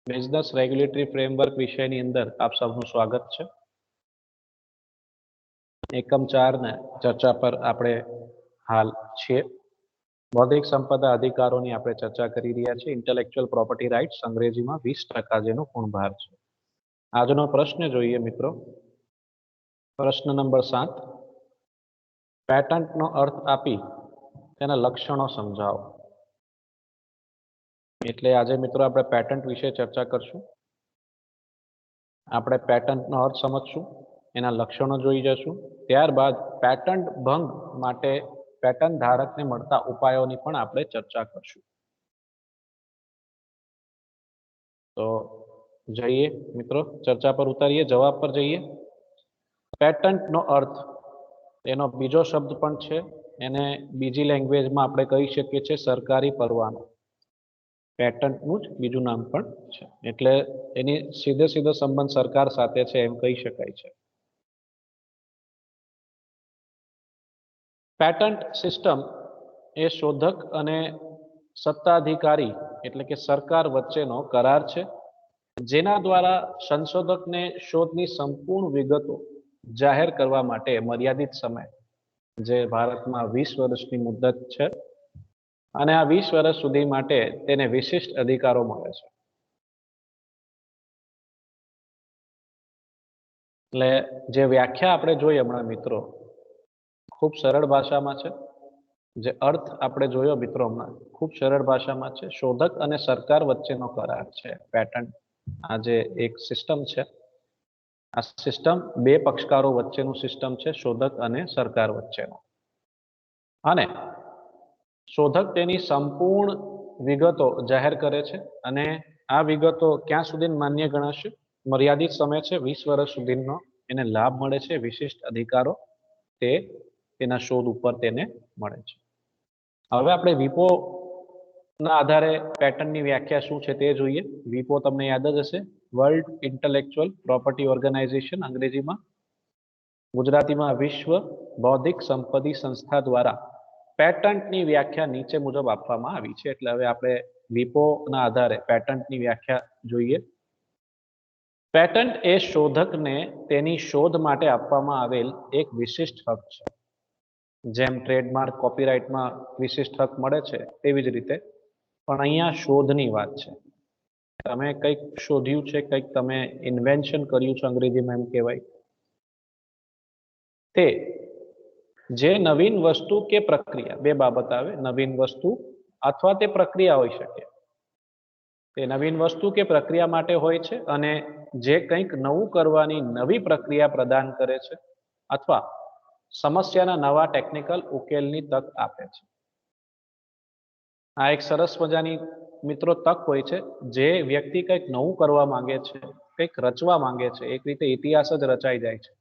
Business regulatory framework વિષયની અંદર આપ સૌનું સ્વાગત છે. એકમ 4 ને ચર્ચા પર આપણે હાલ છીએ. બૌદ્ધિક સંપદા અધિકારોની આપણે ચર્ચા કરી રહ્યા છીએ. ઇન્ટેલેક્ચુઅલ પ્રોપર્ટી રાઇટ્સ અંગ્રેજીમાં 20% જેનો ગુણભાર છે. આજનો પ્રશ્ન જોઈએ મિત્રો. પ્રશ્ન નંબર 7. પેટન્ટનો અર્થ આપી તેના લક્ષણો સમજાવો. એટલે આજે મિત્રો આપણે પેટન્ટ વિશે ચર્ચા કરશું. આપણે પેટન્ટનો અર્થ સમજશું, એના લક્ષણો જોઈ જશું. ત્યારબાદ પેટન્ટ ભંગ માટે પેટન્ટ ધારકને મળતા ઉપાયોની પણ આપણે ચર્ચા કરશું. તો જઈએ મિત્રો, ચર્ચા પર ઉતારીએ, જવાબ પર જઈએ. પેટન્ટનો અર્થ, એનો બીજો શબ્દ પણ છે, એને બીજી લેંગ્વેજમાં આપણે કહી શકીએ છીએ સરકારી પરવાનો. પેટન્ટનું જ બીજું નામ પણ છે, એટલે એની સીધો સંબંધ સરકાર સાથે છે એમ કહી શકાય છે. પેટન્ટ સિસ્ટમ એ શોધક અને સત્તાધિકારી એટલે કે સરકાર વચ્ચેનો કરાર છે, જેના દ્વારા સંશોધકને શોધની સંપૂર્ણ વિગતો જાહેર કરવા માટે મર્યાદિત સમય, જે ભારતમાં 20 વર્ષની મુદત છે, અને આ 20 વર્ષ સુધી માટે તેને વિશિષ્ટ અધિકારો મળે છે. એટલે જે વ્યાખ્યા આપણે જોઈ હમણાં મિત્રો, ખૂબ સરળ ભાષામાં છે. જે અર્થ આપણે જોયો મિત્રો હમણાં ખૂબ સરળ ભાષામાં છે. શોધક અને સરકાર વચ્ચેનો કરાર છે પેટન્ટ. આ જે એક સિસ્ટમ છે, આ સિસ્ટમ બે પક્ષકારો વચ્ચેનું સિસ્ટમ છે, શોધક અને સરકાર વચ્ચેનો. અને શોધક તેની સંપૂર્ણ વિગતો જાહેર કરે છે, અને આ વિગતો ક્યાં સુધી માન્ય ગણાશે? મર્યાદિત સમય છે, 20 વર્ષ સુધીનો એને લાભ મળે છે. વિશિષ્ટ અધિકારો તે તેના શોધ ઉપર તેને મળે છે. હવે આપણે વિપો ના આધારે પેટર્નની વ્યાખ્યા શું છે તે જોઈએ. વિપો તમને યાદ જ હશે, વર્લ્ડ ઇન્ટેલેક્ચુઅલ પ્રોપર્ટી ઓર્ગેનાઇઝેશન અંગ્રેજીમાં, ગુજરાતીમાં વિશ્વ બૌદ્ધિક સંપત્તિ સંસ્થા દ્વારા પેટન્ટની વ્યાખ્યા નીચે મુજબ આપવામાં આવી છે. એટલે હવે આપણે વિપો ના આધારે પેટન્ટની વ્યાખ્યા જોઈએ. પેટન્ટ એ શોધકને તેની શોધ માટે આપવામાં આવેલ એક વિશિષ્ટ હક છે. જેમ ટ્રેડમાર્ક, કોપીરાઇટમાં વિશિષ્ટ હક મળે છે, તેવી જ રીતે પણ અહીંયા શોધની વાત છે. તમે કંઈક શોધ્યું છે, કંઈક તમે ઇન્વેન્શન કર્યું છે, અંગ્રેજીમાં એમ કહેવાય, તે જે નવીન વસ્તુ કે પ્રક્રિયા, બે બાબત આવે, નવીન વસ્તુ અથવા તે પ્રક્રિયા હોઈ શકે. તે નવીન વસ્તુ કે પ્રક્રિયા માટે હોય છે, અને જે કંઈક નવું કરવાની નવી પ્રક્રિયા પ્રદાન કરે છે, અથવા સમસ્યાના નવા ટેકનિકલ ઉકેલની તક આપે છે. આ એક સરસ મજાની મિત્રો તક હોય છે. જે વ્યક્તિ કંઈક નવું કરવા માંગે છે, કંઈક રચવા માંગે છે, એક રીતે ઇતિહાસ જ રચાઈ જાય છે.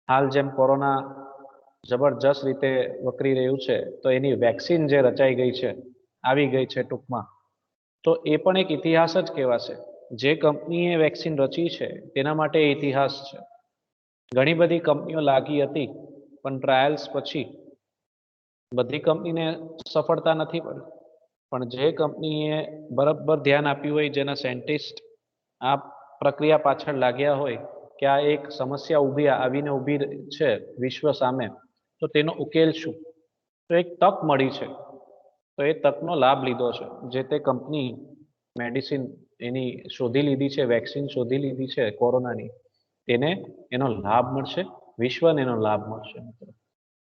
હાલ જેમ કોરોના જબરજસ્ત રીતે વકરી રહ્યું છે, તો એની વેક્સિન જે રચાઈ ગઈ છે, આવી ગઈ છે ટૂંકમાં, તો એ પણ એક ઇતિહાસ જ કહેવાશે. જે કંપનીએ વેક્સિન રચી છે તેના માટે ઇતિહાસ છે. ઘણી બધી કંપનીઓ લાગી હતી, પણ ટ્રાયલ્સ પછી બધી કંપનીને સફળતા નથી મળી. પણ જે કંપનીએ બરાબર ધ્યાન આપ્યું હોય, જેના સાયન્ટિસ્ટ આ પ્રક્રિયા પાછળ લાગ્યા હોય કે આ એક સમસ્યા આવીને ઊભી છે વિશ્વ સામે, તો તેનો ઉકેલ શું, તો એક તક મળી છે. તો એ તકનો લાભ લીધો છે. જે તે કંપની મેડિસિન એની શોધી લીધી છે, વેક્સિન શોધી લીધી છે કોરોનાની, તેને એનો લાભ મળશે, વિશ્વને એનો લાભ મળશે.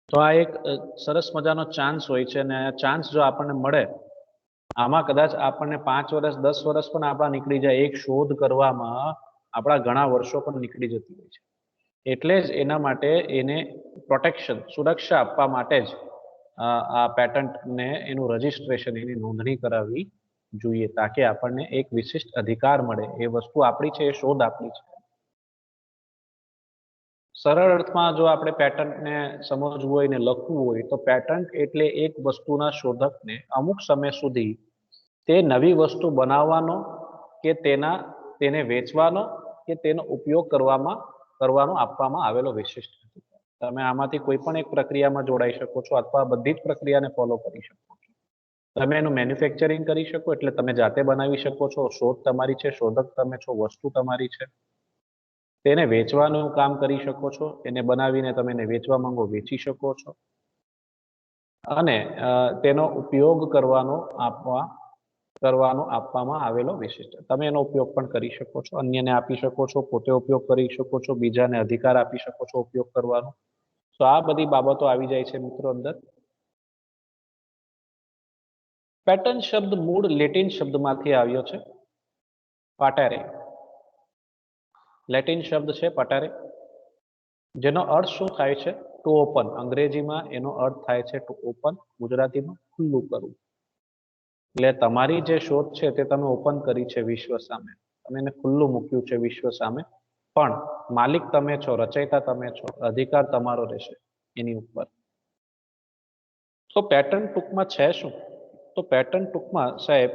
તો આ એક સરસ મજાનો ચાન્સ હોય છે, અને આ ચાન્સ જો આપણને મળે, આમાં કદાચ આપણને 5 વર્ષ 10 વર્ષ પણ આપણા નીકળી જાય. એક શોધ કરવામાં આપણા ઘણા વર્ષો પણ નીકળી જતી હોય છે. એટલે જ એના માટે એને પ્રોટેક્શન, સુરક્ષા આપવા માટે જ આ પેટન્ટને એનું રજિસ્ટ્રેશન, એની નોંધણી કરાવવી જોઈએ, તાકે આપણને એક વિશિષ્ટ અધિકાર મળે. એ વસ્તુ આપણી છે, એ શોધ આપણી છે. સરળ અર્થમાં જો આપણે પેટન્ટને સમજવું હોય ને લખવું હોય, તો પેટન્ટ એટલે એક વસ્તુના શોધકને અમુક સમય સુધી તે નવી વસ્તુ બનાવવાનો કે તેને વેચવાનો કે તેનો ઉપયોગ કરવાનો આપવામાં આવેલો વિશિષ્ટ અધિકાર. તમે આમાંથી કોઈ પણ એક પ્રક્રિયામાં જોડાઈ શકો છો, અથવા બધી જ પ્રક્રિયાને ફોલો કરી શકો છો. તમે એનું મેન્યુફેક્ચરિંગ કરી શકો, એટલે તમે જાતે બનાવી શકો છો, શોધ તમારી છે, શોધક તમે છો, વસ્તુ તમારી છે. તેને વેચવાનું કામ કરી શકો છો, એને બનાવીને તમે એને વેચવા માંગો વેચી શકો છો. અને તેનો ઉપયોગ કરવાનો આપવામાં આવેલો વિશિષ્ટ, તમે એનો ઉપયોગ પણ કરી શકો છો, અન્યને આપી શકો છો, પોતે ઉપયોગ કરી શકો છો, બીજાને અધિકાર આપી શકો છો ઉપયોગ કરવાનો. તો આ બધી બાબતો આવી જાય છે મિત્રો અંદર. પેટર્ન શબ્દ મૂળ લેટિન શબ્દમાંથી આવ્યો છે, પાટેરે. લેટિન શબ્દ છે પટારે, જેનો અર્થ શું થાય છે? To open. અંગ્રેજીમાં એનો અર્થ થાય છે ટુ ઓપન, ગુજરાતીમાં ખુલ્લું કરવું. એટલે તમારી જે શોધ છે તે તમે ઓપન કરી છે વિશ્વ સામે, તમે એને ખુલ્લું મૂક્યું છે વિશ્વ સામે, પણ માલિક તમે છો, રચયિતા તમે છો, અધિકાર તમારો રહેશે એની ઉપર. તો પેટર્ન ટૂંકમાં છે શું? તો પેટર્ન ટૂંકમાં સાહેબ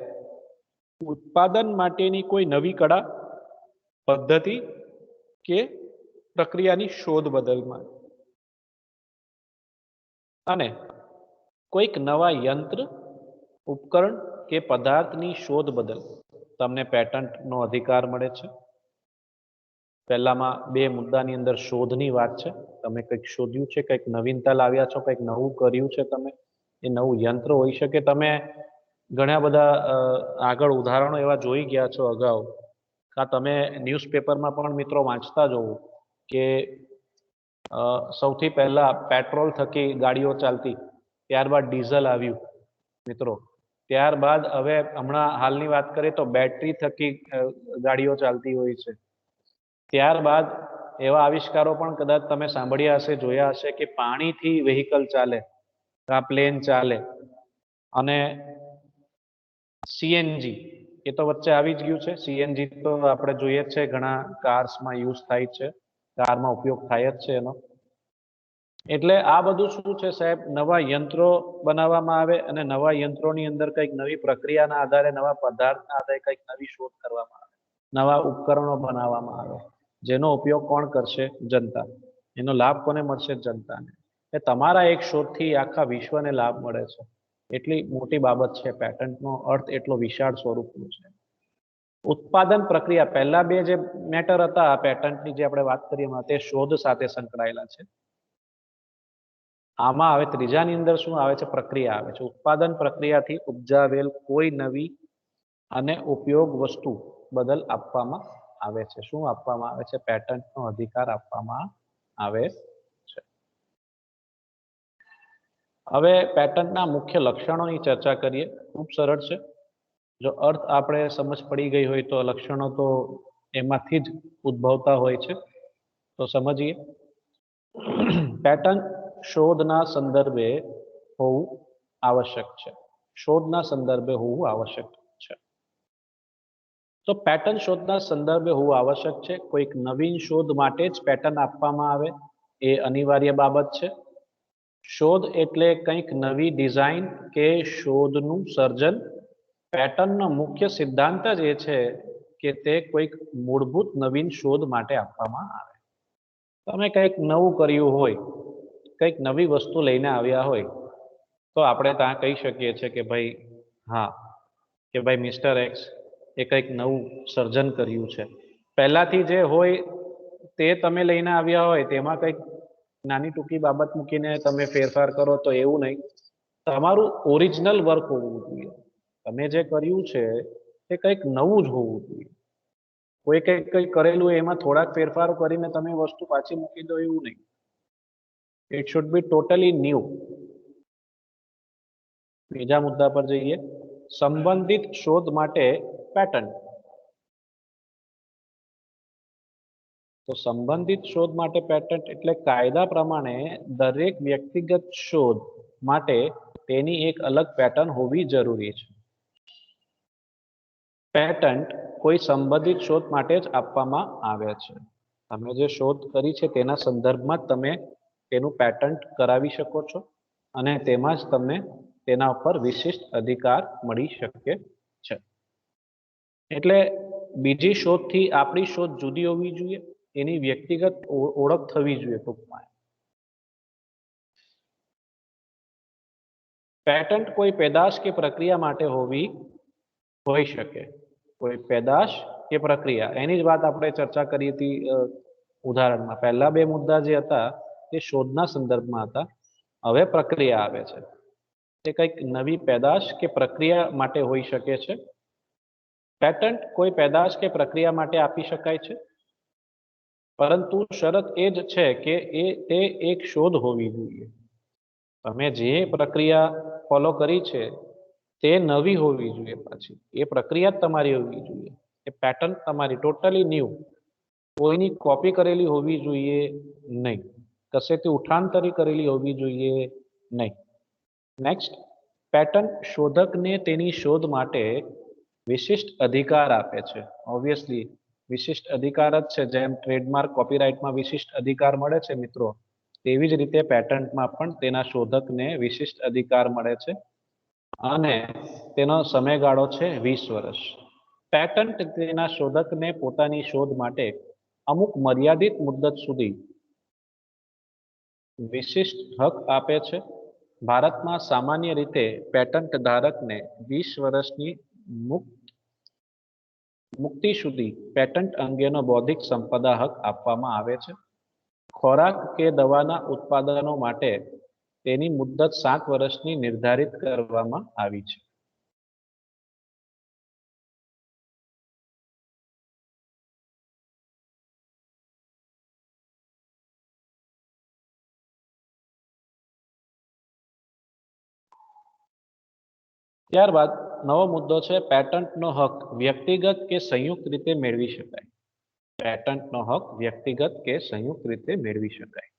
ઉત્પાદન માટેની કોઈ નવી કળા, પદ્ધતિ કે પ્રક્રિયાની શોધ બદલમાં, અને કોઈક નવા યંત્ર, ઉપકરણ કે પદાર્થની શોધ બદલ તમને પેટન્ટનો અધિકાર મળે છે. પહેલામાં બે મુદ્દાની અંદર શોધની વાત છે, તમે કંઈક શોધ્યું છે, કંઈક નવીનતા લાવ્યા છો, કંઈક નવું કર્યું છે તમે, એ નવું યંત્ર હોઈ શકે. તમે ઘણા બધા આગળ ઉદાહરણો એવા જોઈ ગયા છો અગાઉ, કા તમે ન્યૂઝપેપરમાં પણ મિત્રો વાંચતા જોવો કે સૌથી પહેલા પેટ્રોલ થકી ગાડીઓ ચાલતી, ત્યારબાદ ડીઝલ આવ્યું મિત્રો, ત્યારબાદ હવે હમણાં હાલની વાત કરીએ તો બેટરી થકી ગાડીઓ ચાલતી હોય છે. ત્યારબાદ એવા આવિષ્કારો પણ કદાચ તમે સાંભળ્યા હશે, જોયા હશે કે પાણીથી વેહિકલ ચાલે, પ્લેન ચાલે. અને સીએનજી એ તો વચ્ચે આવી જ ગયું છે. સીએનજી તો આપણે જોઈએ જ છે, ઘણા કાર્સમાં યુઝ થાય છે, કારમાં ઉપયોગ થાય જ છે એનો. એટલે આ બધું શું છે સાહેબ, નવા યંત્રો બનાવવામાં આવે અને નવા યંત્રોની અંદર કંઈક નવી પ્રક્રિયાના આધારે, નવા પદાર્થના આધારે કંઈક નવી શોધ કરવામાં આવે, નવા ઉપકરણો બનાવવામાં આવે, જેનો ઉપયોગ કોણ કરશે? જનતા. એનો લાભ કોને મળશે? જનતાને. એ તમારા એક શોધથી આખા વિશ્વને લાભ મળે છે. એટલી મોટી બાબત છે. પેટન્ટનો અર્થ એટલો વિશાળ સ્વરૂપનો છે. ઉત્પાદન પ્રક્રિયા, પહેલા બે જે મેટર હતા પેટન્ટની જે આપણે વાત કરીએ તે શોધ સાથે સંકળાયેલા છે. આમાં હવે ત્રીજાની અંદર શું આવે છે? પ્રક્રિયા આવે છે. ઉત્પાદન પ્રક્રિયાથી ઉપજાવેલ કોઈ નવી અને ઉપયોગ વસ્તુ બદલ આપવામાં આવે છે. શું આપવામાં આવે છે? પેટન્ટનો અધિકાર આપવામાં આવે છે. હવે પેટન્ટના મુખ્ય લક્ષણોની ચર્ચા કરીએ. ખૂબ સરળ છે. જો અર્થ આપણે સમજ પડી ગઈ હોય તો લક્ષણો તો એમાંથી જ ઉદ્ભવતા હોય છે. તો સમજીએ. પેટર્ન શોધના સંદર્ભે હોવું આવશ્યક છે. શોધના સંદર્ભે હોવું આવશ્યક છે. તો પેટર્ન શોધના સંદર્ભે હોવું આવશ્યક છે. કોઈક નવીન શોધ માટે જ પેટર્ન આપવામાં આવે એ અનિવાર્ય બાબત છે. શોધ એટલે કંઈક નવી ડિઝાઇન કે શોધનું સર્જન. પેટર્નનો મુખ્ય સિદ્ધાંત જ એ છે કે તે કોઈક મૂળભૂત નવીન શોધ માટે આપવામાં આવે. તમે કંઈક નવું કર્યું હોય, કંઈક નવી વસ્તુ લઈને આવ્યા હોય, તો આપણે ત્યાં કહી શકીએ છીએ કે ભાઈ હા, કે ભાઈ મિસ્ટર એક્સ એ કંઈક નવું સર્જન કર્યું છે. પહેલાથી જે હોય તે તમે લઈને આવ્યા હોય, તેમાં કંઈક નાની ટૂંકી બાબત મૂકીને તમે ફેરફાર કરો તો એવું નહીં. તમારું ઓરિજિનલ વર્ક હોવું જોઈએ. તમે જે કર્યું છે એ કંઈક નવું જ હોવું જોઈએ. કોઈ કંઈક કરેલું એમાં થોડાક ફેરફારો કરીને તમે વસ્તુ પાછી મૂકી દો એવું નહીં. It should be totally new. બીજા મુદ્દા પર જઈએ. સંબંધિત શોધ માટે પેટન્ટ. તો સંબંધિત શોધ માટે પેટન્ટ એટલે કાયદા પ્રમાણે દરેક વ્યક્તિગત શોધ માટે તેની એક અલગ પેટર્ન હોવી જરૂરી છે. પેટન્ટ કોઈ સંબંધિત શોધ માટે જ આપવામાં આવે છે. તમે જે શોધ કરી છે તેના સંદર્ભમાં જ તમે તેનું પેટન્ટ કરાવી શકો છો અને તેમાં જ તમને તેના ઉપર વિશિષ્ટ અધિકાર મળી શકે છે. એટલે બીજી શોધથી આપણી શોધ જુદી હોવી જોઈએ, એની વ્યક્તિગત ઓળખ થવી જોઈએ ટૂંકમાં. પેટન્ટ કોઈ પેદાશ કે પ્રક્રિયા માટે હોઈ શકે, કોઈ પેદાશ કે પ્રક્રિયા, એની જ વાત આપણે ચર્ચા કરી હતી ઉદાહરણમાં. પહેલા બે મુદ્દા જે હતા તે શોધના સંદર્ભમાં હતા, હવે પ્રક્રિયા આવે છે. તે કંઈક નવી પેદાશ કે પ્રક્રિયા માટે હોઈ શકે છે. પેટન્ટ કોઈ પેદાશ કે પ્રક્રિયા માટે આપી શકાય છે, પરંતુ શરત એ જ છે કે તે એક શોધ હોવી જોઈએ. તમે જે પ્રક્રિયા ફોલો કરી છે તે નવી હોવી જોઈએ, પાછી એ પ્રક્રિયા જ તમારી હોવી જોઈએ. એ પેટન્ટ તમારી ટોટલી ન્યૂ, કોઈની કોપી કરેલી હોવી જોઈએ નહીં, કશેથી ઉઠાંતરી કરેલી હોવી જોઈએ નહીં. નેક્સ્ટ, પેટન્ટ શોધકને તેની શોધ માટે વિશિષ્ટ અધિકાર આપે છે. ઓબ્વિયસલી વિશિષ્ટ અધિકાર જ છે, જેમ ટ્રેડમાર્ક કોપીરાઇટમાં વિશિષ્ટ અધિકાર મળે છે મિત્રો, તેવી જ રીતે પેટન્ટમાં પણ તેના શોધકને વિશિષ્ટ અધિકાર મળે છે અને તેનો સમયગાળો છે 20 વર્ષ. પેટન્ટ તેના શોધકને પોતાની શોધ માટે અમુક મર્યાદિત મુદ્દત સુધી વિશિષ્ટ હક આપે છે. ભારતમાં સામાન્ય રીતે પેટન્ટ ધારકને 20 વર્ષની મુક્તિ સુધી પેટન્ટ અંગેનો બૌદ્ધિક સંપદા હક આપવામાં આવે છે. ખોરાક કે દવાના ઉત્પાદનો માટે તેની મુદ્દત 7 વર્ષની નિર્ધારિત કરવામાં આવી છે. ત્યારબાદ નવો મુદ્દો છે પેટન્ટનો હક વ્યક્તિગત કે સંયુક્ત રીતે મેળવી શકાય. પેટન્ટનો હક વ્યક્તિગત કે સંયુક્ત રીતે મેળવી શકાય.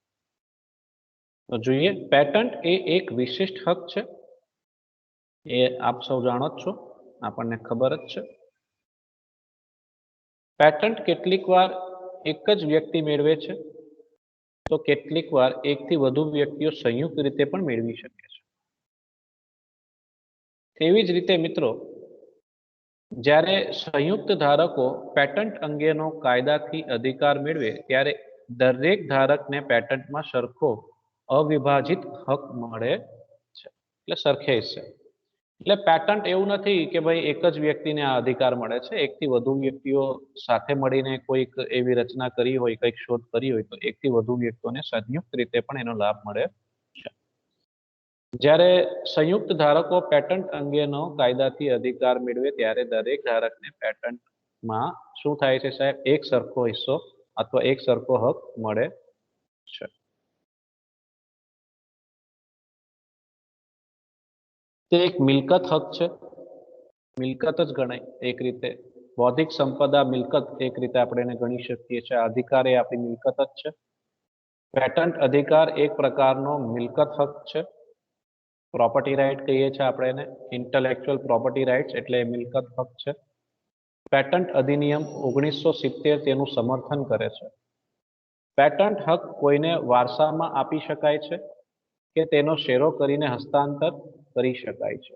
તો જોઈએ, પેટન્ટ એ એક વિશિષ્ટ હક છે, એ આપ સૌ જાણો જ છો, આપણને ખબર જ છે. પેટન્ટ કેટલીક વાર એક જ વ્યક્તિ મેળવે છે, તો કેટલીક વાર એકથી વધુ વ્યક્તિઓ સંયુક્ત રીતે પણ મેળવી શકે છે. તેવી જ રીતે મિત્રો, જ્યારે સંયુક્ત ધારકો પેટન્ટ અંગેનો કાયદાથી અધિકાર મેળવે ત્યારે દરેક ધારકને પેટન્ટમાં સરખો અવિભાજિત હક મળે છે, એટલે સરખે છે. એટલે પેટન્ટ એવું નથી કે ભાઈ એક જ વ્યક્તિને આ અધિકાર મળે છે, એકથી વધુ વ્યક્તિઓ સાથે મળીને કોઈક એવી રચના કરી હોય, કંઈક શોધ કરી હોય, તો એકથી વધુ વ્યક્તિઓને સંયુક્ત રીતે પણ એનો લાભ મળે છે. જ્યારે સંયુક્ત ધારકો પેટન્ટ અંગેનો કાયદાથી અધિકાર મેળવે ત્યારે દરેક ધારકને પેટન્ટમાં શું થાય છે સાહેબ, એક સરખો હિસ્સો અથવા એક સરખો હક મળે છે. તે એક મિલકત હક છે, મિલકત જ ગણાય એક રીતે. બૌદ્ધિક સંપદા મિલકત એક રીતે આપણે એને ગણી શકીએ છીએ. અધિકાર એ આપણી મિલકત જ છે. પેટન્ટ અધિકાર એક પ્રકારનો મિલકત હક છે. પ્રોપર્ટી રાઇટ કહીએ છીએ આપણે એને, ઇન્ટેલેક્ચુઅલ પ્રોપર્ટી રાઇટ્સ એટલે મિલકત હક છે. પેટન્ટ અધિનિયમ 1970 તેનું સમર્થન કરે છે. પેટન્ટ હક કોઈને વારસામાં આપી શકાય છે કે તેનો શેરો કરીને હસ્તાંતર કરી શકાય છે,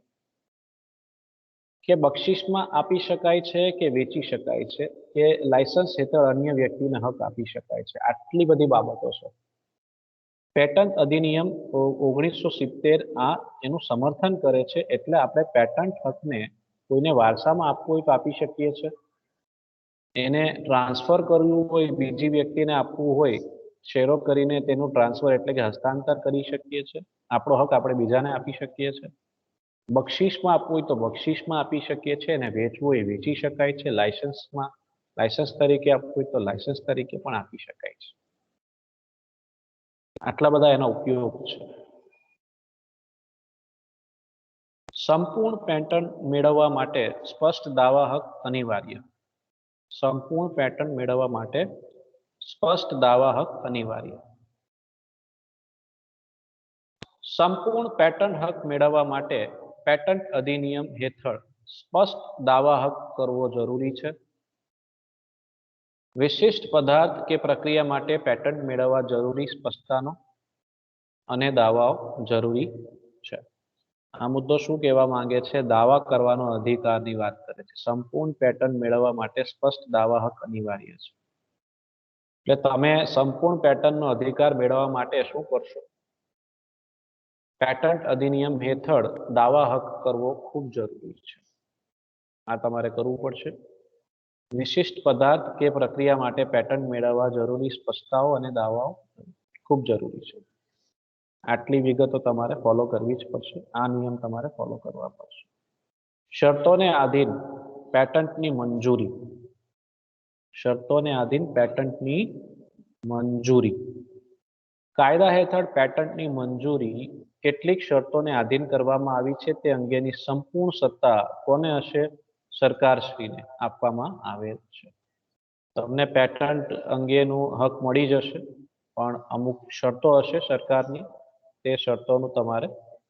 કે બક્ષિસમાં આપી શકાય છે, કે વેચી શકાય છે, કે લાયસન્સ હેઠળ અન્ય વ્યક્તિને હક આપી શકાય છે. આટલી બધી બાબતો છે. પેટન્ટ અધિનિયમ 1970 આ એનું સમર્થન કરે છે, એટલે આપણે પેટન્ટ હકને કોઈને વારસામાં આપવું હોય તો આપી શકીએ છીએ, એને ટ્રાન્સફર કરવું હોય, બીજી વ્યક્તિને આપવું હોય, શેરો કરીને તેનું ટ્રાન્સફર એટલે કે હસ્તાંતર કરી શકીએ છીએ. આપણો હક આપણે બીજાને આપી શકીએ છીએ. બક્ષિસમાં આપવું હોય તો બક્ષિસમાં આપી શકીએ છીએ, અને વેચવું હોય વેચી શકાય છે. લાયસન્સ તરીકે આપવું હોય તો લાયસન્સ તરીકે પણ આપી શકાય છે. આટલા બધા એનો ઉપયોગ છે. સંપૂર્ણ પેટન્ટ મેળવવા માટે સ્પષ્ટ દાવા હક અનિવાર્ય. સંપૂર્ણ પેટન્ટ મેળવવા માટે સ્પષ્ટ દાવા હક અનિવાર્ય. સંપૂર્ણ પેટન્ટ હક મેળવવા માટે પેટન્ટ અધિનિયમ હેઠળ સ્પષ્ટ દાવા હક કરવો જરૂરી છે. વિશિષ્ટ પદાર્થ કે પ્રક્રિયા માટે પેટન્ટ મેળવવા જરૂરી સ્પષ્ટતાનો અને દાવાઓ જરૂરી છે. આ મુદ્દો શું કહેવા માંગે છે, દાવા કરવાનો અધિકારની વાત કરે છે. સંપૂર્ણ પેટન્ટ મેળવવા માટે સ્પષ્ટ દાવા હક અનિવાર્ય છે. એટલે તમે સંપૂર્ણ પેટર્નનો અધિકાર મેળવવા માટે શું કરશો, પેટન્ટ અધિનિયમ હેઠળ દાવા હક કરવો ખૂબ જરૂરી છે. આ તમારે કરવું પડશે. વિશિષ્ટ પદાર્થ કે પ્રક્રિયા માટે પેટન્ટ મેળવવા જરૂરી સ્પષ્ટતાઓ અને દાવાઓ ખૂબ જરૂરી છે. આટલી વિગતો તમારે ફોલો કરવી જ પડશે. આ નિયમ તમારે ફોલો કરવા પડશે. શરતોને આધીન પેટન્ટની મંજૂરી. શરતોને આધીન પેટન્ટની મંજૂરી. કાયદા હેઠળ પેટન્ટની મંજૂરી કેટલીક શરતોને આધીન કરવામાં આવી છે તે અંગેની સંપૂર્ણ સત્તા કોને હશે? સરકારશ્રીને આપવામાં આવેલ છે. તમને પેટન્ટ અંગેનું હક મળી જશે, પણ અમુક શરતો હશે સરકારની, તે શરતોનું તમારે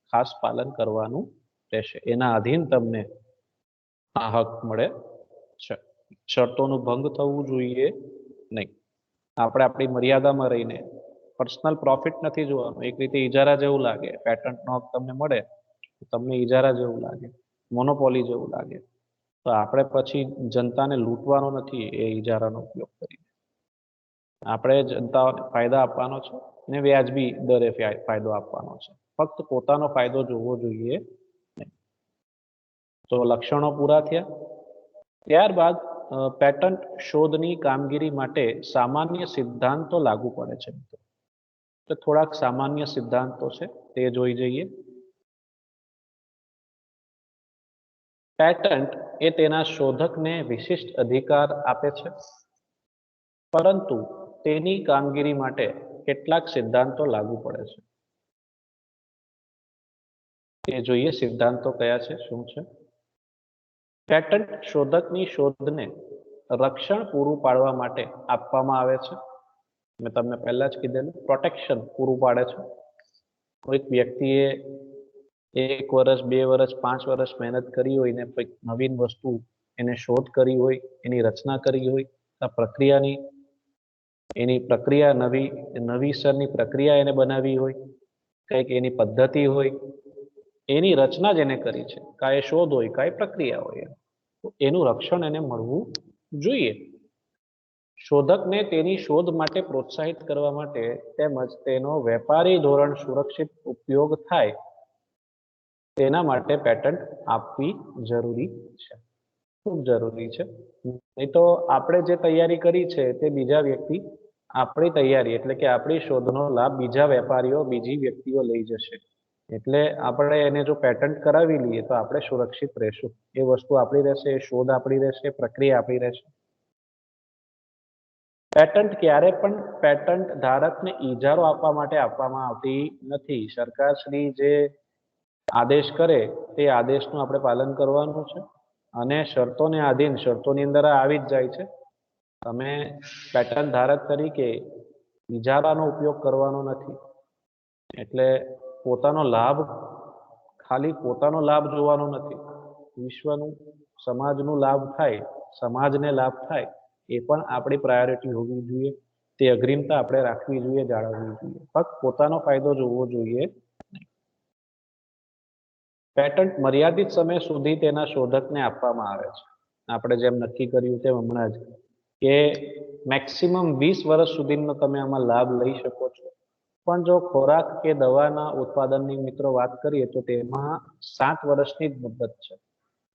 ખાસ પાલન કરવાનું રહેશે. એના આધીન તમને આ હક મળે છે. શરતોનું ભંગ થવું જોઈએ નહીં. આપણે આપણી મર્યાદામાં રહીને પર્સનલ પ્રોફિટ નથી જોવાનું. એક રીતે ઇજારા જેવું લાગે. પેટન્ટનો હક તમને મળે તો તમને ઇજારા જેવું લાગે, મોનોપોલી જેવું લાગે. તો આપણે પછી જનતાને લૂંટવાનો નથી એ ઇજારાનો ઉપયોગ કરીને. આપણે જનતાને ફાયદા આપવાનો છે અને વ્યાજબી દરે ફાયદો આપવાનો છે. ફક્ત પોતાનો ફાયદો જોવો જોઈએ નહીં. તો લક્ષણો પૂરા થયા. ત્યારબાદ પેટન્ટ શોધની કામગીરી માટે સામાન્ય સિદ્ધાંતો લાગુ પડે છે. તો થોડાક સામાન્ય સિદ્ધાંતો છે તે જોઈ જઈએ. પેટન્ટ એ તેના શોધકને વિશિષ્ટ અધિકાર આપે છે, પરંતુ તેની કામગીરી માટે કેટલાક સિદ્ધાંતો લાગુ પડે છે. તે જોઈએ સિદ્ધાંતો કયા છે, શું છે. પેટન્ટ શોધકની શોધને રક્ષણ પૂરું પાડવા માટે આપવામાં આવે છે. મેં તમને પહેલા જ કીધેલું, પ્રોટેક્શન પૂરું પાડે છે. કોઈક વ્યક્તિએ 1 વર્ષ 2 વર્ષ 5 વર્ષ મહેનત કરી હોય ને કંઈક નવીન વસ્તુ એને શોધ કરી હોય, એની રચના કરી હોય, આ પ્રક્રિયાની એની પ્રક્રિયા નવીસરની પ્રક્રિયા એને બનાવી હોય, કંઈક એની પદ્ધતિ હોય, એની રચના જેને કરી છે, કાંઈ શોધ હોય કાંઈ પ્રક્રિયા હોય, તો એનું રક્ષણ એને મળવું જોઈએ. શોધકને તેની શોધ માટે પ્રોત્સાહિત કરવા માટે તેમજ તેનો વેપારી ધોરણ સુરક્ષિત ઉપયોગ થાય તેના માટે પેટન્ટ આપવી જરૂરી છે. ખૂબ જરૂરી છે. નહીં તો આપણે જે તૈયારી કરી છે તે બીજા વ્યક્તિ આપણી તૈયારી એટલે કે આપણી શોધનો લાભ બીજા વેપારીઓ, બીજી વ્યક્તિઓ લઈ જશે. એટલે આપણે એને જો પેટન્ટ કરાવી લઈએ તો આપણે સુરક્ષિત રહેશું. એ વસ્તુ આપણી રહેશે, એ શોધ આપણી રહેશે, પ્રક્રિયા આપણી રહેશે. પેટન્ટ ક્યારે પણ પેટન્ટ ધારકને ઇજારો આપવા માટે આપવામાં આવતી નથી. સરકારશ્રી જે આદેશ કરે તે આદેશનું આપણે પાલન કરવાનું છે અને શરતોને આધીન શરતોની અંદર આવી જ જાય છે. તમે પેટન્ટ ધારક તરીકે ઇજારાનો ઉપયોગ કરવાનો નથી. એટલે પોતાનો લાભ, ખાલી પોતાનો લાભ જોવાનો નથી. વિશ્વનું, સમાજનું લાભ થાય, સમાજને લાભ થાય એ પણ આપણી પ્રાયોરિટી હોવી જોઈએ. તે અગ્રિમતા આપણે રાખવી જોઈએ, જાળવવી જોઈએ. ફક્ત પોતાનો ફાયદો જોવો જોઈએ. પેટન્ટ મર્યાદિત સમય સુધી તેના શોધકને આપવામાં આવે છે. આપણે જેમ નક્કી કર્યું તેમ હમણાં જ કે મેક્સિમમ 20 વર્ષ સુધીનો તમે આમાં લાભ લઈ શકો છો. પણ જો ખોરાક કે દવાના ઉત્પાદનની મિત્રો વાત કરીએ તો તેમાં 7 વર્ષની જ મુદત છે.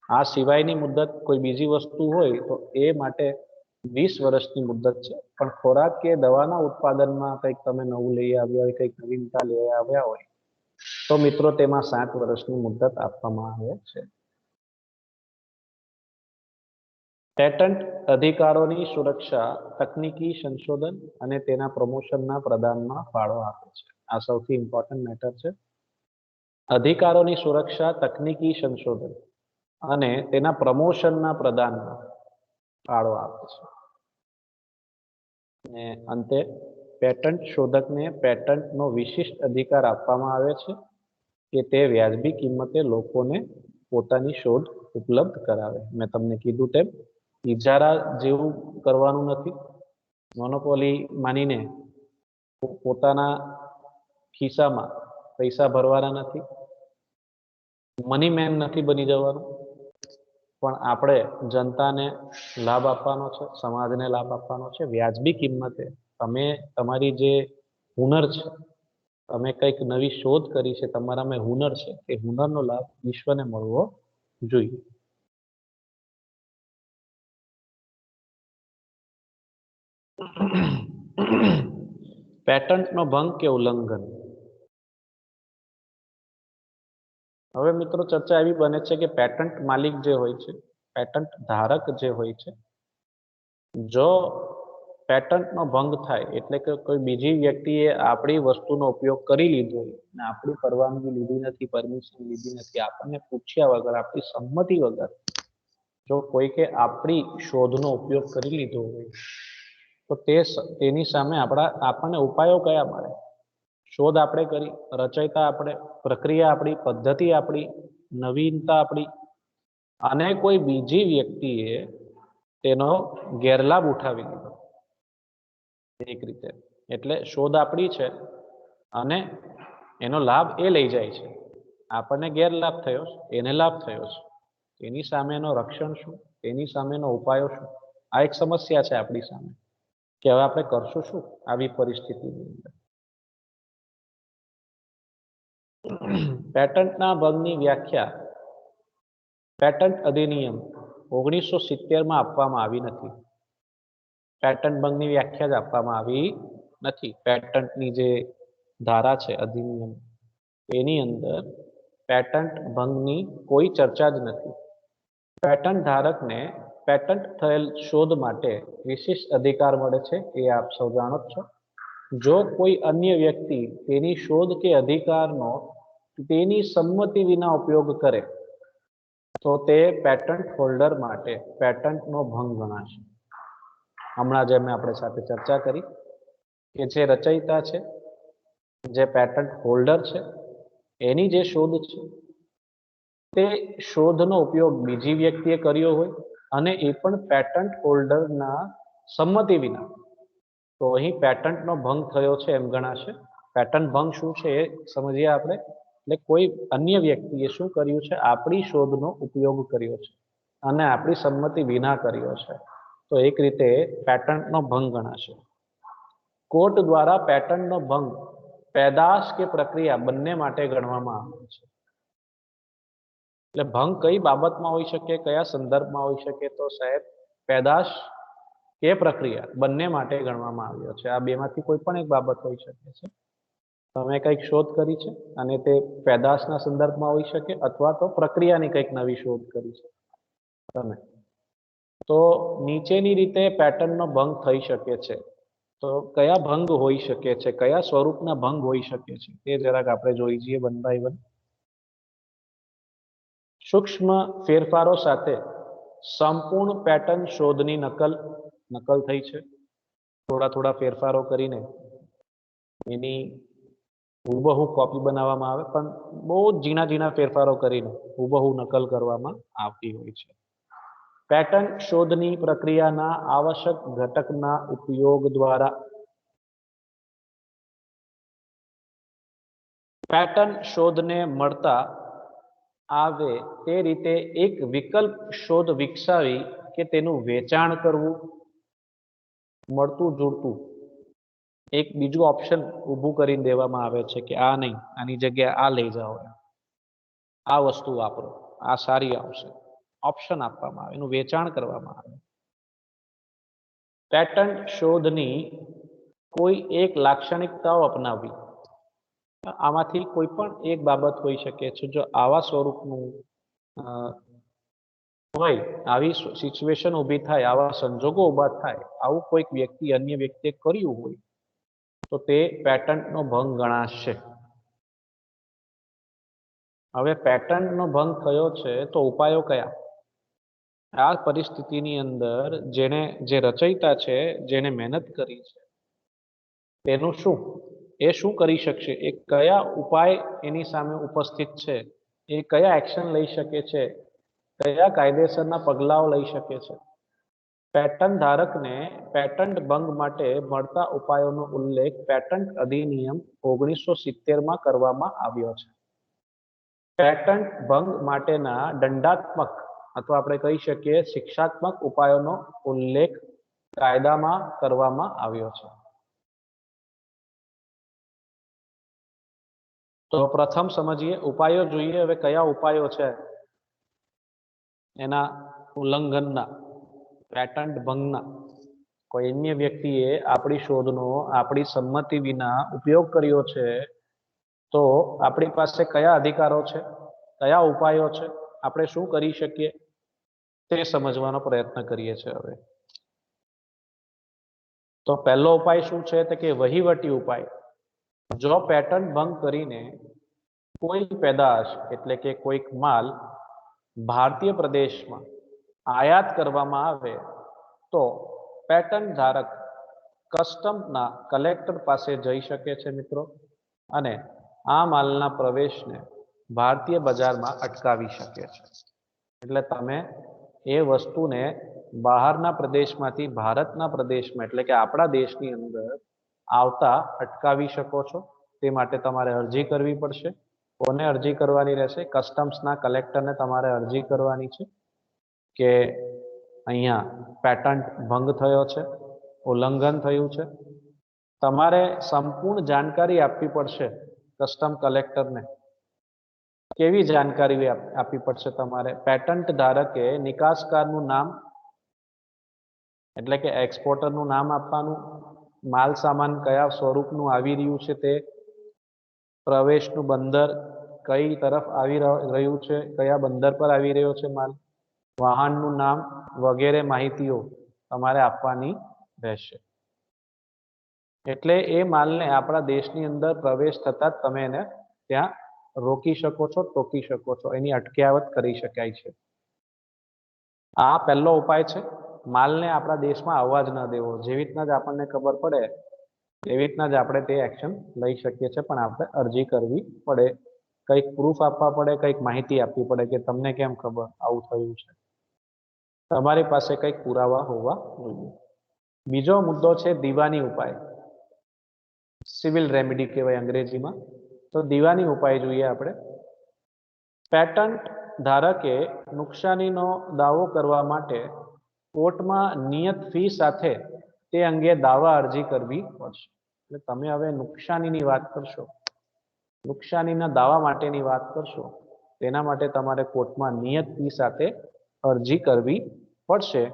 આ સિવાયની મુદત કોઈ બીજી વસ્તુ હોય તો એ માટે 20 વર્ષની મુદત છે. પણ ખોરાક કે દવાના ઉત્પાદનમાં કંઈક તમે નવું લઈ આવ્યા હોય, કંઈક નવીનતા લઈ આવ્યા હોય તો મિત્રો તેમાં 7 વર્ષની મુદત આપવામાં આવે છે. પેટન્ટ અધિકારોની સુરક્ષા તકનીકી સંશોધન અને તેના પ્રમોશનના પ્રદાનમાં ફાળો આપે છે. આ સૌથી ઇમ્પોર્ટન્ટ મેટર છે. અધિકારોની સુરક્ષા તકનીકી સંશોધન અને તેના પ્રમોશનના પ્રદાનમાં ફાળો આપે છે. અને અંતે પેટન્ટ શોધકને પેટન્ટનો વિશિષ્ટ અધિકાર આપવામાં આવે છે કે તે વ્યાજબી કિંમતે લોકોને પોતાની શોધ ઉપલબ્ધ કરાવે. મેં તમને કીધું તેમ ઇજારા જેવું કરવાનું નથી. મોનોપોલી માનીને પોતાના ખિસ્સામાં પૈસા ભરવાના નથી. મની મેન નથી બની જવાનું. પણ આપણે જનતાને લાભ આપવાનો છે, સમાજને લાભ આપવાનો છે વ્યાજબી કિંમતે. તમે તમારી જે હુનર છે તમે કંઈક નવી શોધ કરી છે, તમારામાં હુનર છે, એ હુનરનો લાભ વિશ્વને મળવો જોઈએ. પેટન્ટનો ભંગ કે ઉલ્લંઘન. હવે મિત્રો ચર્ચા એવી બને છે કે પેટન્ટ માલિક જે હોય છે, પેટન્ટ ધારક જે હોય છે, જો પેટન્ટનો ભંગ થાય એટલે કે કોઈ બીજી વ્યક્તિએ આપણી વસ્તુનો ઉપયોગ કરી લીધો હોય અને આપણી પરવાનગી લીધી નથી, પરમિશન લીધી નથી, આપણને પૂછ્યા વગર, આપણી સંમતિ વગર જો કોઈકે આપણી શોધનો ઉપયોગ કરી લીધો હોય તો તેની સામે આપણને ઉપાયો કયા મળે? શોધ આપણે કરી, રચયિતા આપણે, પ્રક્રિયા આપણી, પદ્ધતિ આપણી, નવીનતા આપણી, અને કોઈ બીજી વ્યક્તિએ તેનો ગેરલાભ ઉઠાવી લીધો એક રીતે. એટલે શોધ આપણી છે અને એનો લાભ એ લઈ જાય છે, આપણને ગેરલાભ થયો, એને લાભ થયો છે. એની સામેનો રક્ષણ શું, એની સામેનો ઉપાયો શું? આ એક સમસ્યા છે આપણી સામે કે હવે આપણે કરશું શું આવી પરિસ્થિતિની અંદર. પેટન્ટના ભંગની વ્યાખ્યા પેટન્ટ અધિનિયમ 1970 આપવામાં આવી નથી. પેટન્ટ ભંગની વ્યાખ્યા જ આપવામાં આવી નથી. પેટન્ટની જે ધારા છે અધિનિયમ, એની અંદર પેટન્ટ ભંગની કોઈ ચર્ચા જ નથી. પેટન્ટ ધારકને પેટન્ટ થયેલ શોધ માટે વિશિષ્ટ અધિકાર મળે છે, એ આપ સૌ જાણો જ છો. જો કોઈ અન્ય વ્યક્તિ તેની શોધ કે અધિકારનો તેની સંમતિ વિના ઉપયોગ કરે તો તે પેટન્ટ હોલ્ડર માટે પેટન્ટનો ભંગ ગણાશે. હમણાં જે મેં આપણે સાથે ચર્ચા કરી કે જે રચયિતા છે, જે પેટન્ટ હોલ્ડર છે, એની જે શોધ છે તે શોધનો ઉપયોગ બીજી વ્યક્તિએ કર્યો હોય અને એ પણ પેટન્ટ હોલ્ડરના સંમતિ વિના, તો અહીં પેટન્ટનો ભંગ થયો છે એમ ગણાશે. પેટન્ટ ભંગ શું છે એ સમજીએ આપણે. એટલે કોઈ અન્ય વ્યક્તિએ શું કર્યું છે? આપણી શોધનો ઉપયોગ કર્યો છે અને આપણી સંમતિ વિના કર્યો છે, તો એક રીતે પેટન્ટનો ભંગ ગણાશે. કોર્ટ દ્વારા પેટન્ટનો ભંગ પેદાશ કે પ્રક્રિયા બંને માટે ગણવામાં આવે છે. એટલે ભંગ કઈ બાબતમાં હોઈ શકે, કયા સંદર્ભમાં હોઈ શકે? તો સાહેબ પેદાશ કે પ્રક્રિયા બંને માટે ગણવામાં આવ્યો છે. આ બેમાંથી કોઈ પણ એક બાબત હોઈ શકે છે. તમે કંઈક શોધ કરી છે અને તે પેદાશના સંદર્ભમાં હોઈ શકે અથવા તો પ્રક્રિયાની કંઈક નવી શોધ કરી છે તમે, તો નીચેની રીતે પેટર્નનો ભંગ થઈ શકે છે. તો કયા ભંગ હોઈ શકે છે, કયા સ્વરૂપના ભંગ હોઈ શકે છે, તે જરાક આપણે જોઈ જઈએ વન બાય વન. સૂક્ષ્મ ફેરફારો સાથે સંપૂર્ણ પેટર્ન શોધની નકલ થઈ છે. થોડા ફેરફારો કરીને એની હુબહુ કોપી બનાવવામાં આવે, પણ બહુ ઝીણા ફેરફારો કરીને હુબહુ નકલ કરવામાં આવતી હોય છે. પેટર્ન શોધની પ્રક્રિયાના આવશ્યક ઘટકના ઉપયોગ દ્વારા પેટર્ન શોધને મળતા આવે તે રીતે એક વિકલ્પ શોધ વિકસાવી કે તેનું વેચાણ કરવું, મળતું જોડતું એક બીજું ઓપ્શન ઊભું કરીને દેવામાં આવે છે કે આ નહીં, આની જગ્યાએ આ લઈ જાઓ, આ વસ્તુ વાપરો, આ સારી આવશે, ઓપ્શન આપવામાં આવે, એનું વેચાણ કરવામાં આવે. પેટર્ન શોધની કોઈ એક લાક્ષણિકતાઓ અપનાવવી, આમાંથી કોઈ પણ એક બાબત હોઈ શકે છે. જો આવા સ્વરૂપનું હોય, આવી સિચ્યુએશન ઊભી થાય, આવા સંજોગો ઊભા થાય, આવું કોઈક વ્યક્તિ અન્ય વ્યક્તિએ કર્યું હોય તો તે પેટન્ટનો ભંગ ગણાશે. હવે પેટન્ટનો ભંગ થયો છે તો ઉપાયો કયા? આ પરિસ્થિતિની અંદર જે રચયિતા છે, જેને મહેનત કરી છે, તેનું શું, એ શું કરી શકશે? એ કયા ઉપાય એની સામે ઉપસ્થિત છે? એ કયા એક્શન લઈ શકે છે? કયા કાયદેસરના પગલાઓ લઈ શકે છે? પેટન્ટ ધારકને પેટન્ટ ભંગ માટે મળતા ઉપાયોનો ઉલ્લેખ પેટન્ટ અધિનિયમ 1970 કરવામાં આવ્યો છે. પેટન્ટ ભંગ માટેના દંડાત્મક અથવા આપણે કહી શકીએ શિક્ષાત્મક ઉપાયોનો ઉલ્લેખ કાયદામાં કરવામાં આવ્યો છે. તો પ્રથમ સમજીએ ઉપાયો જોઈએ હવે કયા ઉપાયો છે એના ઉલ્લંઘનના પેટન્ટ ભંગના કોઈ અન્ય વ્યક્તિએ આપણી શોધનો આપણી સંમતિ વિના ઉપયોગ કર્યો છે તો આપણી પાસે કયા અધિકારો છે કયા ઉપાયો છે આપણે શું કરી શકીએ તે સમજવાનો પ્રયત્ન કરીએ છીએ હવે તો પહેલો ઉપાય શું છે તો કે વહીવટી ઉપાય જો પેટન્ટ ભંગ કરીને કોઈ પેદાશ એટલે કે કોઈક માલ ભારતીય પ્રદેશમાં આયાત કરવામાં આવે તો પેટન્ટ ધારક કસ્ટમના કલેક્ટર પાસે જઈ શકે છે મિત્રો અને આ માલના પ્રવેશને ભારતીય બજારમાં અટકાવી શકે છે એટલે તમે એ વસ્તુને બહારના પ્રદેશમાંથી ભારતના પ્રદેશમાં એટલે કે આપણા દેશની અંદર આવતા અટકાવી શકો છો તે માટે તમારે અરજી કરવી પડશે કોને અરજી કરવાની રહેશે કસ્ટમ્સના કલેક્ટરને તમારે અરજી કરવાની છે કે અહીંયા પેટન્ટ ભંગ થયો છે ઉલ્લંઘન થયું છે તમારે સંપૂર્ણ જાણકારી આપવી પડશે કસ્ટમ કલેક્ટરને કેવી જાણકારી આપવી પડશે તમારે પેટન્ટ ધારકે નિકાસકારનું નામ એટલે કે એક્સપોર્ટરનું નામ આપવાનું માલ સામાન કયા સ્વરૂપનું આવી રહ્યું છે તે પ્રવેશનું બંદર કઈ તરફ આવી રહ્યું છે કયા બંદર પર આવી રહ્યો છે માલ વાહનનું નામ વગેરે માહિતીઓ તમારે આપવાની રહેશે એટલે એ માલને આપણા દેશની અંદર પ્રવેશ થતા જ તમે એને ત્યાં રોકી શકો છો ટોકી શકો છો એની અટકાયત કરી શકાય છે આ પહેલો ઉપાય છે માલને આપણા દેશમાં આવવા જ ન દેવો જેવી રીતના જ આપણને ખબર પડે એવી રીતના જ આપણે તે એક્શન લઈ શકીએ છીએ પણ આપણે અરજી કરવી પડે કંઈક પ્રૂફ આપવા પડે કંઈક માહિતી આપવી પડે કે તમને કેમ ખબર આવું થયું છે તમારી પાસે કંઈક પુરાવા હોવા જોઈએ બીજો મુદ્દો છે દીવાની ઉપાય સિવિલ રેમેડી કહેવાય અંગ્રેજીમાં તો દીવાની ઉપાય જોઈએ આપણે પેટન્ટ ધારકે નુકસાનીનો દાવો કરવા માટે કોર્ટમાં નિયત ફી સાથે તે અંગે દાવા અરજી કરવી પડશે એટલે તમે હવે નુકસાનીની વાત કરશો નુકસાનીના દાવા માટેની વાત કરશો તેના માટે તમારે કોર્ટમાં નિયત ફી સાથે અરજી કરવી પડશે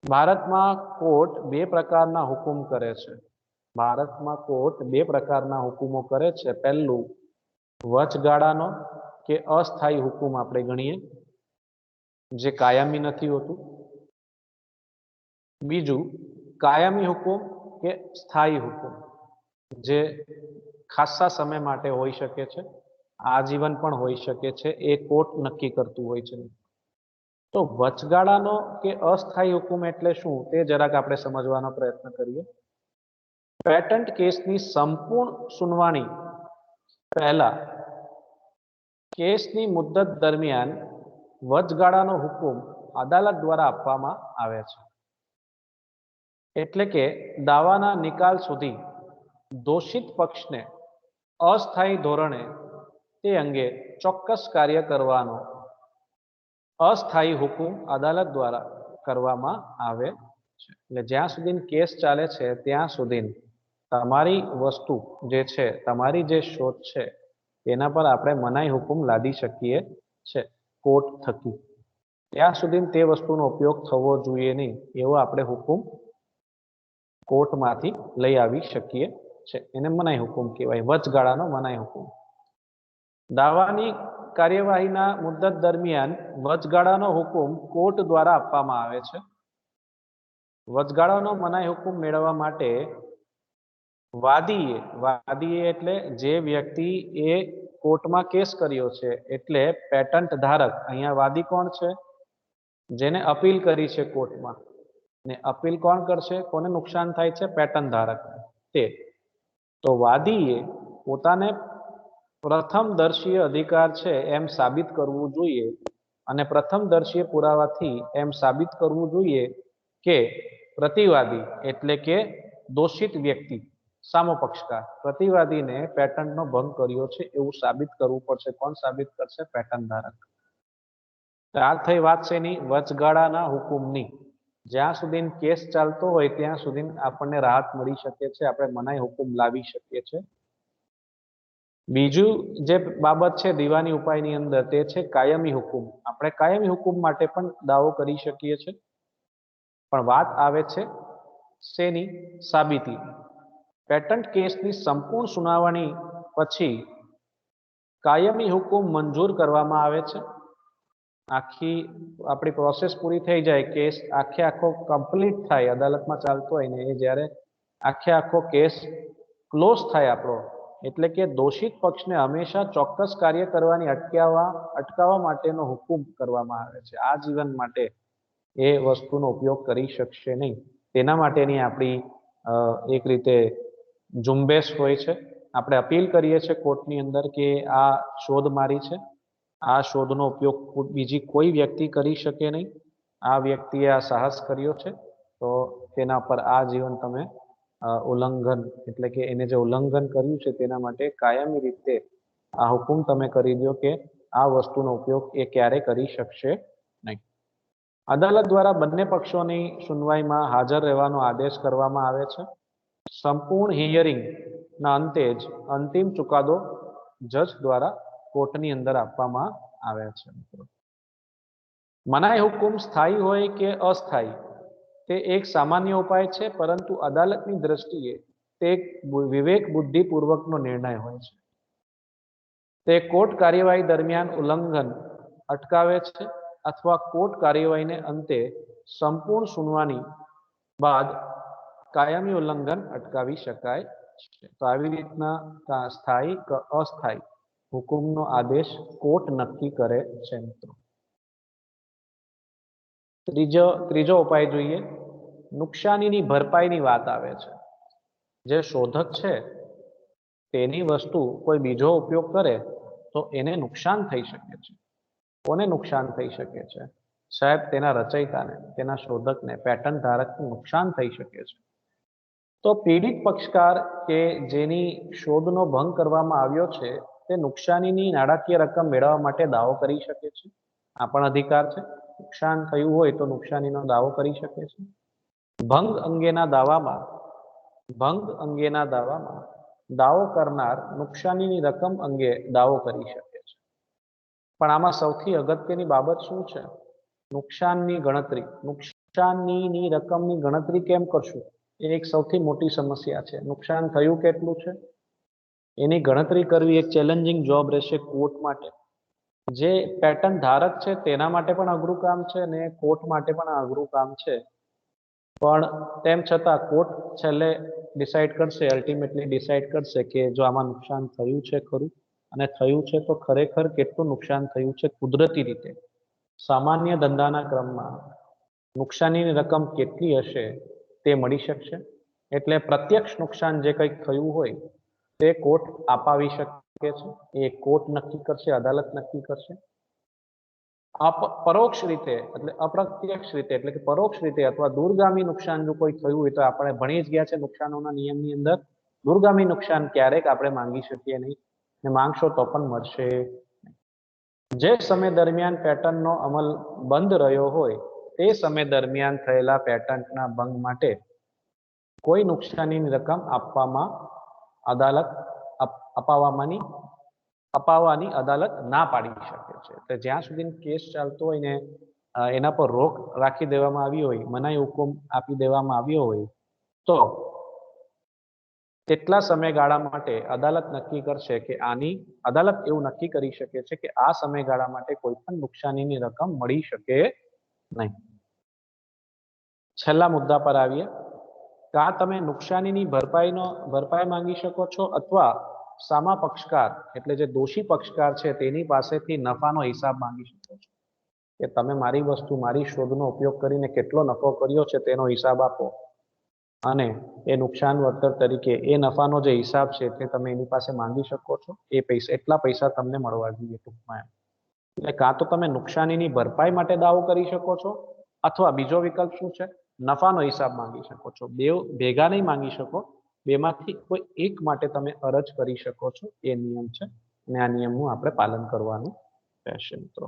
ભારતમાં કોર્ટ બે પ્રકારના હુકુમ કરે છે ભારતમાં કોર્ટ બે પ્રકારના હુકુમો કરે છે પહેલું વચગાળાનો કે અસ્થાયી હુકુમ આપણે ગણીએ જે કાયમી નથી હોતું બીજું કાયમી હુકુમ કે સ્થાયી હુકુમ જે ખાસા સમય માટે હોઈ શકે છે આજીવન પણ હોઈ શકે છે એ કોર્ટ નક્કી કરતું હોય છે તો વચગાળાનો કે અસ્થાયી હુકુમ એટલે શું તે જરાક આપણે સમજવાનો પ્રયત્ન કરીએ પેટન્ટ કેસની સંપૂર્ણ સુનવાણી પહેલા કેસની મુદ્દત દરમિયાન વચગાળાનો હુકુમ અદાલત દ્વારા આપવામાં આવે છે એટલે કે દાવાના નિકાલ સુધી દોષિત પક્ષને અસ્થાયી ધોરણે તે અંગે ચોક્કસ કાર્ય કરવાનો અસ્થાયી હુકુમ અદાલત દ્વારા કરવામાં આવે છે એટલે જ્યાં સુધી કેસ ચાલે છે ત્યાં સુધી તમારી વસ્તુ જે છે તમારી જે શોધ છે તેના પર આપણે મનાઈ હુકુમ લાદી શકીએ છે કોર્ટ થકી ત્યાં સુધી તે વસ્તુનો ઉપયોગ થવો જોઈએ નહીં એવો આપણે હુકુમ કોર્ટમાંથી લઈ આવી શકીએ છે એને મનાઈ હુકુમ કહેવાય વચગાળાનો મનાઈ હુકુમ દાવાની કાર્યવાહીના મુદ્દત દરમિયાન વચગાળાનો હુકુમ કોર્ટ દ્વારા આપવામાં આવે છે વચગાળાનો મનાઈ હુકુમ મેળવવા માટે વાદીએ એટલે જે વ્યક્તિ એ કોર્ટમાં કેસ કર્યો છે એટલે પેટન્ટ ધારક અહીંયા વાદી કોણ છે જેને અપીલ કરી છે કોર્ટમાં ને અપીલ કોણ કરશે કોને નુકસાન થાય છે પેટન્ટ ધારક તે તો વાદીએ પોતાને પ્રથમદર્શીય અધિકાર છે એમ સાબિત કરવું જોઈએ અને પ્રથમદર્શીય પુરાવાથી એમ સાબિત કરવું જોઈએ કે પ્રતિવાદી એટલે કે દોષિત વ્યક્તિ સામો પક્ષકાર પ્રતિવાદીને પેટન્ટનો ભંગ કર્યો છે એવું સાબિત કરવું પડશે કોણ સાબિત કરશે પેટન્ટ ધારક આ થઈ વાત છે ની વચગાળાના હુકુમની જ્યાં સુધી કેસ ચાલતો હોય ત્યાં સુધી આપણને રાહત મળી શકે છે આપણે મનાઈ હુકુમ લાવી શકીએ છીએ બીજું જે બાબત છે દીવાની ઉપાયની અંદર તે છે કાયમી હુકુમ. આપણે કાયમી હુકુમ માટે પણ દાવો કરી શકીએ છીએ, પણ વાત આવે છે શેની? સાબિતી. પેટન્ટ કેસની સંપૂર્ણ સુનાવણી પછી કાયમી હુકુમ મંજૂર કરવામાં આવે છે. આખી આપણી પ્રોસેસ પૂરી થઈ જાય, કેસ આખો કમ્પ્લીટ થાય, અદાલતમાં ચાલતો હોય ને એ જ્યારે આખો કેસ ક્લોઝ થાય આપણો, એટલે કે દોષિત પક્ષને હંમેશા ચોક્કસ કાર્ય કરવાની અટકાવવા માટેનો હુકુમ કરવામાં આવે છે. આજીવન માટે એ વસ્તુનો ઉપયોગ કરી શકશે નહીં. તેના માટેની આપણી એક રીતે ઝુંબેશ હોય છે. આપણે અપીલ કરીએ છીએ કોર્ટની અંદર કે આ શોધ મારી છે, આ શોધનો ઉપયોગ બીજી કોઈ વ્યક્તિ કરી શકે નહીં. આ વ્યક્તિએ આ સાહસ કર્યો છે, તો તેના પર આજીવન તમે ઉલ્લંઘન, એટલે કે એને જે ઉલ્લંઘન કર્યું છે તેના માટે કાયમી રીતે આ હુકુમ તમે કરી દો કે આ વસ્તુનો ઉપયોગ એ ક્યારે કરી શકશે નહીં. અદાલત દ્વારા બંને પક્ષોની સુનવાઈમાં હાજર રહેવાનો આદેશ કરવામાં આવે છે. સંપૂર્ણ હિયરિંગના અંતે જ અંતિમ ચુકાદો જજ દ્વારા કોર્ટની અંદર આપવામાં આવે છે. મનાઈ હુકુમ સ્થાયી હોય કે અસ્થાયી તે એક સામાન્ય ઉપાય છે, પરંતુ અદાલતની દ્રષ્ટિએ તે એક વિવેક બુદ્ધિપૂર્વકનો નિર્ણય હોય છે. તે કોર્ટ કાર્યવાહી દરમિયાન ઉલ્લંઘન અટકાવે છે અથવા કોર્ટ કાર્યવાહીને અંતે સંપૂર્ણ સુનવાની બાદ કાયમી ઉલ્લંઘન અટકાવી શકાય છે. તો આવી રીતના સ્થાયી કે અસ્થાયી હુકુમનો આદેશ કોર્ટ નક્કી કરે છે. મિત્રો, ત્રીજો ઉપાય જોઈએ. નુકસાનીની ભરપાઈની વાત આવે છે. જે શોધક છે તેની વસ્તુ કોઈ બીજો ઉપયોગ કરે તો એને નુકસાન થઈ શકે છે. કોને નુકસાન થઈ શકે છે? સાહેબ, તેના રચયિતાને, તેના શોધકને, પેટન્ટ ધારકને નુકસાન થઈ શકે છે. તો પીડિત પક્ષકાર કે જેની શોધનો ભંગ કરવામાં આવ્યો છે તે નુકસાનીની નાણાકીય રકમ મેળવવા માટે દાવો કરી શકે છે. આ પણ અધિકાર છે. નુકસાન થયું હોય તો નુકસાનીનો દાવો કરી શકે છે. ભંગ અંગેના દાવામાં દાવો કરનાર નુકસાનીની રકમ અંગે દાવો કરી શકે છે. પણ આમાં સૌથી અગત્યની બાબત શું છે? નુકસાનની ગણતરી. નુકસાનની રકમની ગણતરી કેમ કરશું? એ એક સૌથી મોટી સમસ્યા છે. નુકસાન થયું કેટલું છે એની ગણતરી કરવી એક ચેલેન્જિંગ જોબ રહેશે કોર્ટ માટે. જે પેટન્ટ ધારક છે તેના માટે પણ અઘરું કામ છે અને કોર્ટ માટે પણ અઘરું કામ છે. પણ તેમ છતાં કોર્ટ છેલ્લે ડિસાઇડ કરશે, અલ્ટિમેટલી ડિસાઇડ કરશે કે જો આમાં નુકસાન થયું છે ખરું, અને થયું છે તો ખરેખર કેટલું નુકસાન થયું છે કુદરતી રીતે, સામાન્ય ધંધાના ક્રમમાં નુકસાનીની રકમ કેટલી હશે તે મળી શકશે. એટલે પ્રત્યક્ષ નુકસાન જે કંઈક થયું હોય તે કોર્ટ અપાવી શકે છે. એ કોર્ટ નક્કી કરશે, અદાલત નક્કી કરશે. પરોક્ષ રીતે એટલે અપ્રત્યક્ષ રીતે એટલે કે પરોક્ષ રીતે અથવા દૂરગામી નુકસાન જો કોઈ થયું હોય તો આપણે ભણી જ ગયા છે નુકસાનોના નિયમની અંદર, દૂરગામી નુકસાન ક્યારેક આપણે માંગી શકીએ નહીં, ને માંગશો તો પણ મળશે. જે સમય દરમિયાન પેટન્ટનો અમલ બંધ રહ્યો હોય તે સમય દરમિયાન થયેલા પેટન્ટના ભંગ માટે કોઈ નુકસાનીની રકમ અપાવવાની અદાલત ના પાડી શકે છે. તો જ્યાં સુધી કેસ ચાલતો હોય ને એના પર રોક રાખી દેવામાં આવી હોય, મનાઈ હુકુમ આપી દેવામાં આવ્યો હોય, તો તેટલા સમયગાળા માટે અદાલત નક્કી કરશે કે અદાલત એવું નક્કી કરી શકે છે કે આ સમયગાળા માટે કોઈ પણ નુકસાનીની રકમ મળી શકે નહીં. છેલ્લા મુદ્દા પર આવીએ. કાં તમે નુકસાનીની ભરપાઈ માંગી શકો છો અથવા સામા પક્ષકાર એટલે જે દોષી પક્ષકાર છે તેની પાસેથી નફાનો હિસાબ માંગી શકો છો કે તમે મારી વસ્તુ, મારી શોધનો ઉપયોગ કરીને કેટલો નફો કર્યો છે તેનો હિસાબ આપો, અને એ નુકસાન વળતર તરીકે એ નફાનો જે હિસાબ છે તે તમે એની પાસે માંગી શકો છો. એટલા પૈસા તમને મળવા જોઈએ ટૂંકમાં. એટલે કાં તો તમે નુકસાનીની ભરપાઈ માટે દાવો કરી શકો છો, અથવા બીજો વિકલ્પ શું છે, નફાનો હિસાબ માંગી શકો છો. બે ભેગા નહીં માંગી શકો, બેમાંથી કોઈ એક માટે તમે અરજ કરી શકો છો. એ નિયમ છે અને આ નિયમનું આપણે પાલન કરવાનું રહેશે મિત્રો.